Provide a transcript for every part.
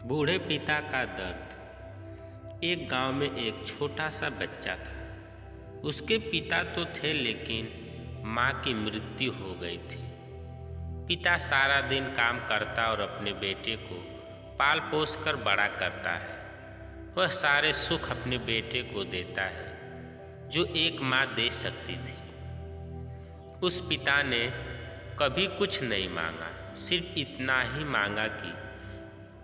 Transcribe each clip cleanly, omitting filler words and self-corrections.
बूढ़े पिता का दर्द। एक गांव में एक छोटा सा बच्चा था। उसके पिता तो थे लेकिन माँ की मृत्यु हो गई थी। पिता सारा दिन काम करता और अपने बेटे को पाल पोस कर बड़ा करता है। वह सारे सुख अपने बेटे को देता है जो एक माँ दे सकती थी। उस पिता ने कभी कुछ नहीं मांगा, सिर्फ इतना ही मांगा कि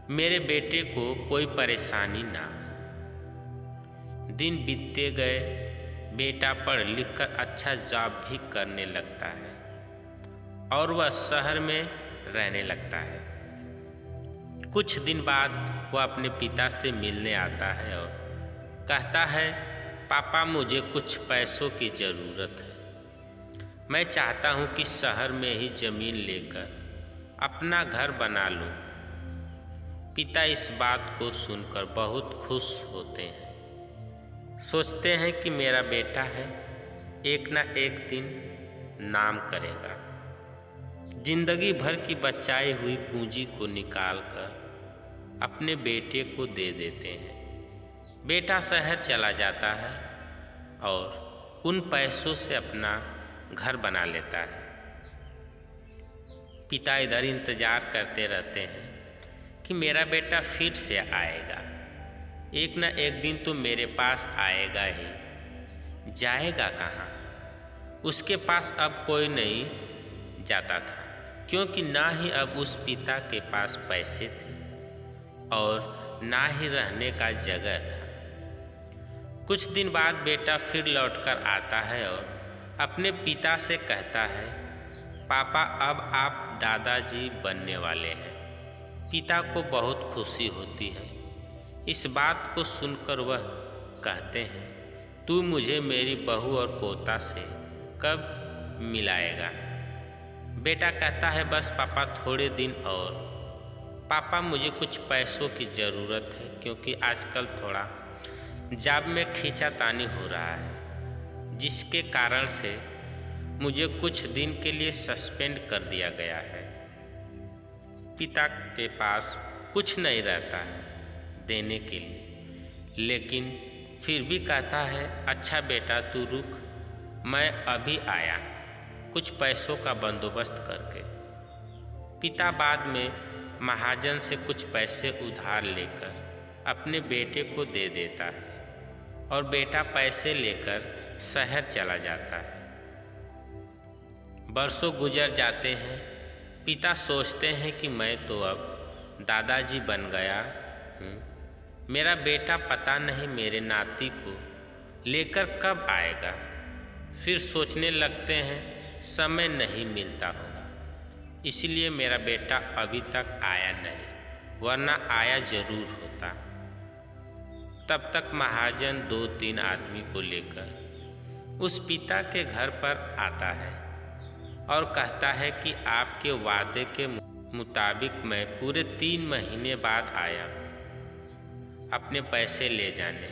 मेरे बेटे को कोई परेशानी ना। दिन बीतते गए, बेटा पढ़ लिख कर अच्छा जॉब भी करने लगता है और वह शहर में रहने लगता है। कुछ दिन बाद वह अपने पिता से मिलने आता है और कहता है, पापा मुझे कुछ पैसों की ज़रूरत है। मैं चाहता हूँ कि शहर में ही ज़मीन लेकर अपना घर बना लूँ। पिता इस बात को सुनकर बहुत खुश होते हैं। सोचते हैं कि मेरा बेटा है, एक ना एक दिन नाम करेगा। जिंदगी भर की बचाई हुई पूंजी को निकालकर अपने बेटे को दे देते हैं। बेटा शहर चला जाता है और उन पैसों से अपना घर बना लेता है। पिता इधर इंतजार करते रहते हैं कि मेरा बेटा फिर से आएगा, एक ना एक दिन तो मेरे पास आएगा ही। जाएगा कहाँ? उसके पास अब कोई नहीं जाता था, क्योंकि ना ही अब उस पिता के पास पैसे थे और ना ही रहने का जगह था। कुछ दिन बाद बेटा फिर लौटकर आता है और अपने पिता से कहता है, पापा अब आप दादाजी बनने वाले हैं। पिता को बहुत खुशी होती है। इस बात को सुनकर वह कहते हैं, तू मुझे मेरी बहू और पोता से कब मिलाएगा? बेटा कहता है, बस पापा थोड़े दिन और। पापा मुझे कुछ पैसों की ज़रूरत है, क्योंकि आजकल थोड़ा जॉब में खींचातानी हो रहा है, जिसके कारण से मुझे कुछ दिन के लिए सस्पेंड कर दिया गया है। पिता के पास कुछ नहीं रहता है देने के लिए, लेकिन फिर भी कहता है, अच्छा बेटा तू रुक, मैं अभी आया कुछ पैसों का बंदोबस्त करके। पिता बाद में महाजन से कुछ पैसे उधार लेकर अपने बेटे को दे देता है और बेटा पैसे लेकर शहर चला जाता है। बरसों गुजर जाते हैं। पिता सोचते हैं कि मैं तो अब दादाजी बन गया हूँ। मेरा बेटा पता नहीं मेरे नाती को लेकर कब आएगा। फिर सोचने लगते हैं, समय नहीं मिलता होगा, इसलिए मेरा बेटा अभी तक आया नहीं, वरना आया जरूर होता। तब तक महाजन 2-3 आदमी को लेकर उस पिता के घर पर आता है और कहता है कि आपके वादे के मुताबिक मैं पूरे 3 महीने बाद आया हूँ अपने पैसे ले जाने।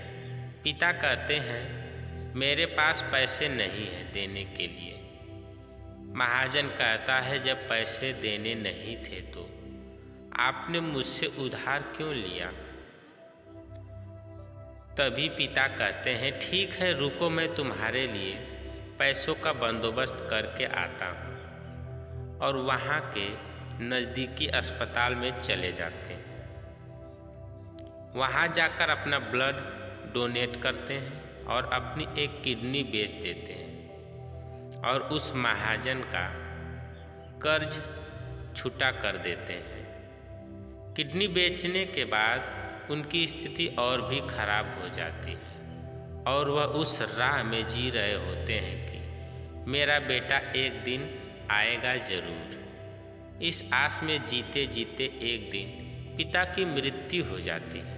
पिता कहते हैं, मेरे पास पैसे नहीं हैं देने के लिए। महाजन कहता है, जब पैसे देने नहीं थे तो आपने मुझसे उधार क्यों लिया? तभी पिता कहते हैं, ठीक है रुको, मैं तुम्हारे लिए पैसों का बंदोबस्त करके आता हूँ। और वहाँ के नज़दीकी अस्पताल में चले जाते हैं। वहाँ जाकर अपना ब्लड डोनेट करते हैं और अपनी एक किडनी बेच देते हैं और उस महाजन का कर्ज छूटा कर देते हैं। किडनी बेचने के बाद उनकी स्थिति और भी खराब हो जाती है और वह उस राह में जी रहे होते हैं कि मेरा बेटा एक दिन आएगा जरूर। इस आस में जीते जीते एक दिन पिता की मृत्यु हो जाती है,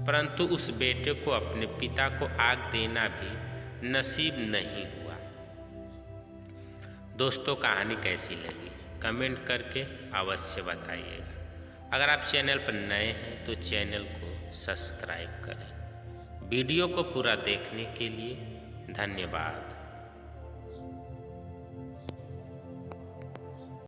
परंतु उस बेटे को अपने पिता को आग देना भी नसीब नहीं हुआ। दोस्तों, कहानी कैसी लगी कमेंट करके अवश्य बताइएगा। अगर आप चैनल पर नए हैं तो चैनल को सब्सक्राइब करें। वीडियो को पूरा देखने के लिए धन्यवाद।